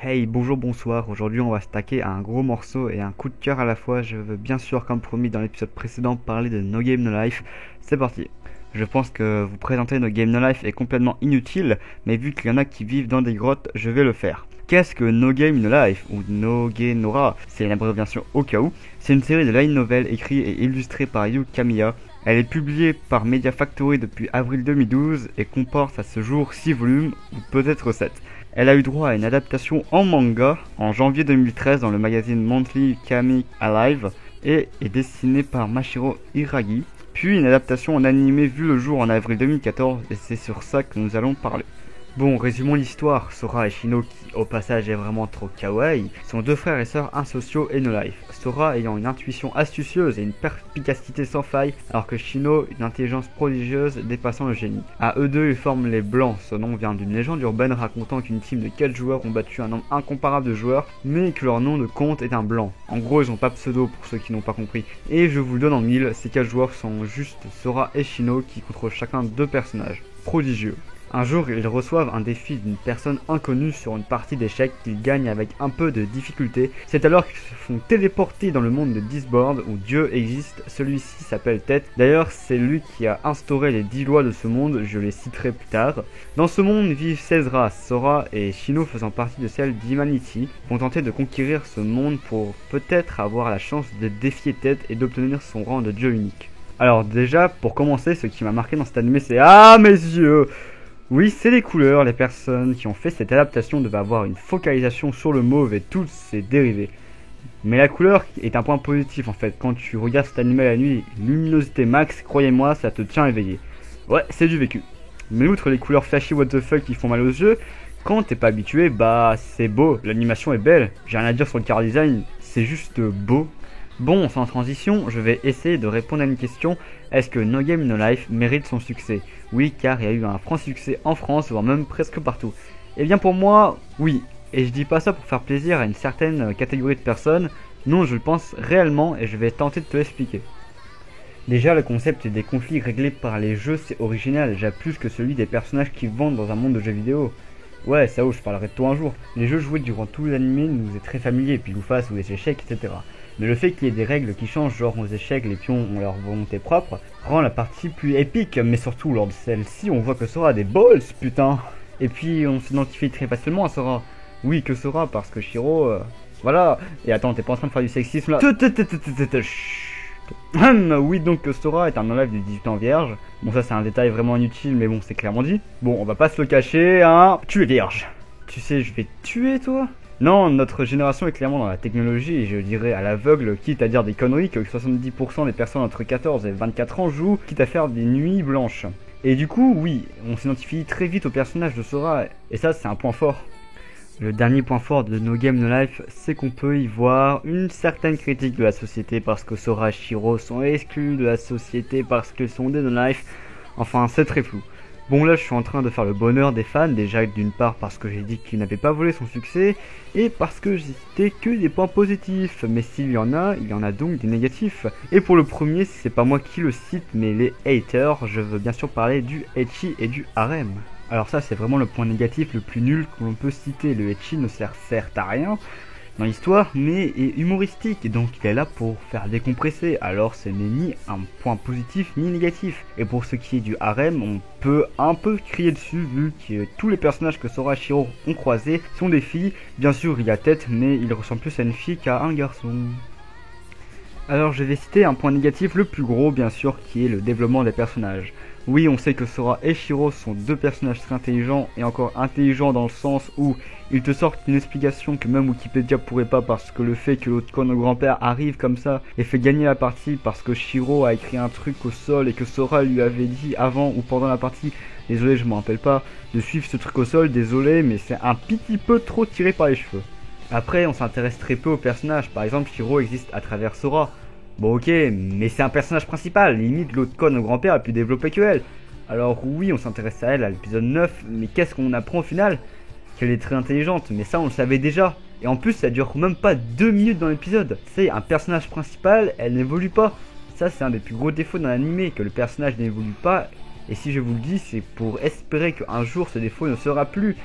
Hey, bonjour, bonsoir. Aujourd'hui, on va se taquer à un gros morceau et un coup de cœur à la fois. Je veux bien sûr, comme promis dans l'épisode précédent, parler de No Game No Life. C'est parti. Je pense que vous présenter No Game No Life est complètement inutile, mais vu qu'il y en a qui vivent dans des grottes, je vais le faire. Qu'est-ce que No Game No Life ou No Game Nora? C'est une abréviation au cas où. C'est une série de light novel écrite et illustrée par Yu Kamiya. Elle est publiée par Media Factory depuis avril 2012 et comporte à ce jour 6 volumes ou peut-être 7. Elle a eu droit à une adaptation en manga en janvier 2013 dans le magazine Monthly Kami Alive et est dessinée par Mashiro Hiragi, puis une adaptation en animé vue le jour en avril 2014 et c'est sur ça que nous allons parler. Bon, résumons l'histoire. Sora et Shino, qui au passage est vraiment trop kawaii, sont deux frères et sœurs insociaux et no life. Sora ayant une intuition astucieuse et une perspicacité sans faille, alors que Shino une intelligence prodigieuse dépassant le génie. À eux deux, ils forment les Blancs. Ce nom vient d'une légende urbaine racontant qu'une team de 4 joueurs ont battu un nombre incomparable de joueurs, mais que leur nom de compte est un blanc. En gros, ils ont pas pseudo pour ceux qui n'ont pas compris. Et je vous le donne en mille, ces 4 joueurs sont juste Sora et Shino qui contrôlent chacun 2 personnages prodigieux. Un jour, ils reçoivent un défi d'une personne inconnue sur une partie d'échecs qu'ils gagnent avec un peu de difficulté. C'est alors qu'ils se font téléporter dans le monde de Disboard où Dieu existe. Celui-ci s'appelle Tet. D'ailleurs, c'est lui qui a instauré les 10 lois de ce monde, je les citerai plus tard. Dans ce monde vivent 16 races, Sora et Shino faisant partie de celle d'Humanity, vont tenter de conquérir ce monde pour peut-être avoir la chance de défier Tet et d'obtenir son rang de Dieu unique. Alors déjà, pour commencer, ce qui m'a marqué dans cet animé, c'est ah mes yeux! Oui, c'est les couleurs. Les personnes qui ont fait cette adaptation devaient avoir une focalisation sur le mauve et tous ses dérivés. Mais la couleur est un point positif en fait. Quand tu regardes cet animé la nuit, luminosité max, croyez-moi, ça te tient éveillé. Ouais, c'est du vécu. Mais outre les couleurs flashy what the fuck qui font mal aux yeux, quand t'es pas habitué, bah c'est beau, l'animation est belle. J'ai rien à dire sur le car design, c'est juste beau. Bon, sans transition, je vais essayer de répondre à une question. Est-ce que No Game No Life mérite son succès? Oui, car il y a eu un franc succès en France, voire même presque partout. Et bien pour moi, oui. Et je dis pas ça pour faire plaisir à une certaine catégorie de personnes. Non, je le pense réellement et je vais tenter de te l'expliquer. Déjà, le concept des conflits réglés par les jeux, c'est original, déjà plus que celui des personnages qui vendent dans un monde de jeux vidéo. Ouais, ça je parlerai de toi un jour. Les jeux joués durant tout l'anime nous est très familier, pile ou face ou les échecs, etc. Mais le fait qu'il y ait des règles qui changent, genre aux échecs, les pions ont leur volonté propre, rend la partie plus épique, mais surtout lors de celle-ci, on voit que Sora a des balls, putain. Et puis on s'identifie très facilement à Sora. Oui, que Sora, parce que Shiro, voilà. Et attends, t'es pas en train de faire du sexisme là? Oui, donc Sora est un enlève de 18 ans vierge. Bon, ça c'est un détail vraiment inutile, mais bon, c'est clairement dit. Bon, on va pas se le cacher, hein. Tu es vierge. Tu sais, je vais te tuer, toi. Non, notre génération est clairement dans la technologie et je dirais à l'aveugle, quitte à dire des conneries que 70% des personnes entre 14 et 24 ans jouent, quitte à faire des nuits blanches. Et du coup, oui, on s'identifie très vite au personnage de Sora et ça c'est un point fort. Le dernier point fort de No Game No Life, c'est qu'on peut y voir une certaine critique de la société parce que Sora et Shiro sont exclus de la société parce qu'ils sont des No Life. Enfin, c'est très flou. Bon là je suis en train de faire le bonheur des fans, déjà d'une part parce que j'ai dit qu'il n'avait pas volé son succès, et parce que j'ai cité que des points positifs, mais s'il y en a, il y en a donc des négatifs. Et pour le premier, c'est pas moi qui le cite, mais les haters, je veux bien sûr parler du ecchi et du harem. Alors ça c'est vraiment le point négatif le plus nul que l'on peut citer, le ecchi ne sert certes à rien dans l'histoire, mais est humoristique, donc il est là pour faire décompresser, alors ce n'est ni un point positif ni négatif. Et pour ce qui est du harem, on peut un peu crier dessus, vu que tous les personnages que Sora et Shiro ont croisés sont des filles. Bien sûr il y a Tet, mais il ressemble plus à une fille qu'à un garçon. Alors je vais citer un point négatif le plus gros bien sûr, qui est le développement des personnages. Oui, on sait que Sora et Shiro sont deux personnages très intelligents, et encore intelligents dans le sens où ils te sortent une explication que même Wikipédia pourrait pas, parce que le fait que l'autre con au grand-père arrive comme ça et fait gagner la partie parce que Shiro a écrit un truc au sol et que Sora lui avait dit avant ou pendant la partie, désolé je m'en rappelle pas, de suivre ce truc au sol, désolé mais c'est un petit peu trop tiré par les cheveux. Après on s'intéresse très peu aux personnages, par exemple Shiro existe à travers Sora. Bon ok, mais c'est un personnage principal, limite l'autre conne au grand-père a pu développer que elle. Alors oui, on s'intéresse à elle à l'épisode 9, mais qu'est-ce qu'on apprend au final? Qu'elle est très intelligente, mais ça on le savait déjà. Et en plus ça dure même pas 2 minutes dans l'épisode. C'est un personnage principal, elle n'évolue pas. Ça c'est un des plus gros défauts dans l'anime, que le personnage n'évolue pas. Et si je vous le dis, c'est pour espérer qu'un jour ce défaut ne sera plus.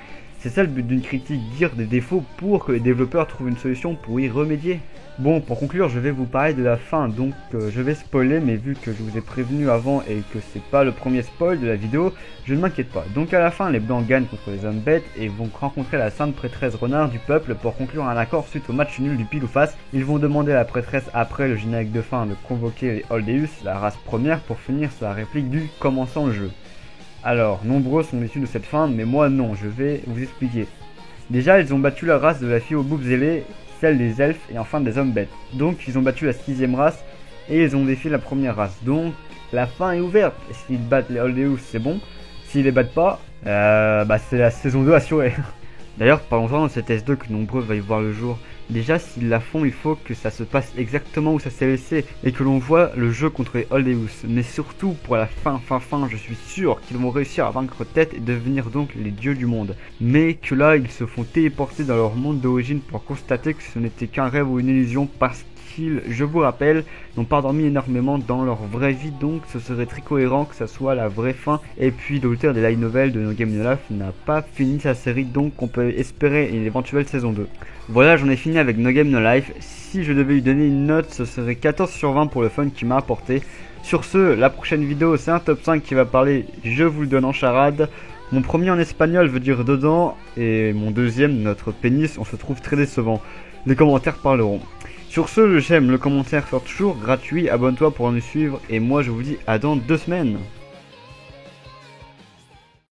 C'est ça le but d'une critique, dire des défauts pour que les développeurs trouvent une solution pour y remédier. Bon, pour conclure, je vais vous parler de la fin, donc je vais spoiler, mais vu que je vous ai prévenu avant et que c'est pas le premier spoil de la vidéo, je ne m'inquiète pas. Donc à la fin, les blancs gagnent contre les hommes bêtes et vont rencontrer la sainte prêtresse renard du peuple pour conclure un accord suite au match nul du pile ou face. Ils vont demander à la prêtresse après le générique de fin de convoquer les Holdeus, la race première, pour finir sur la réplique du « commençant le jeu ». Alors, nombreux sont déçus de cette fin, mais moi non, je vais vous expliquer. Déjà, ils ont battu la race de la fille aux boubs ailés, celle des elfes et enfin des hommes bêtes. Donc ils ont battu la 6ème race et ils ont défié la première race. Donc la fin est ouverte. S'ils battent les Holdeus, c'est bon. S'ils les battent pas, c'est la saison 2 assurée. D'ailleurs, parlons-en de cette S2 que nombreux va y voir le jour. Déjà, s'ils la font, il faut que ça se passe exactement où ça s'est laissé et que l'on voit le jeu contre les Holdeus. Mais surtout, pour la fin, je suis sûr qu'ils vont réussir à vaincre Tête et devenir donc les dieux du monde. Mais que là, ils se font téléporter dans leur monde d'origine pour constater que ce n'était qu'un rêve ou une illusion parce qu'ils, je vous rappelle, n'ont pas dormi énormément dans leur vraie vie, donc ce serait très cohérent que ça soit la vraie fin. Et puis l'auteur des light novels de No Game No Life n'a pas fini sa série, donc on peut espérer une éventuelle saison 2. Voilà, j'en ai fini avec No Game No Life. Si je devais lui donner une note, ce serait 14 sur 20 pour le fun qu'il m'a apporté. Sur ce, la prochaine vidéo, c'est un top 5 qui va parler, je vous le donne en charade. Mon premier en espagnol veut dire dedans, et mon deuxième, notre pénis, on se trouve très décevant. Les commentaires parleront. Sur ce, j'aime, le commentaire sort toujours gratuit, abonne-toi pour nous suivre, et moi je vous dis à dans 2 semaines.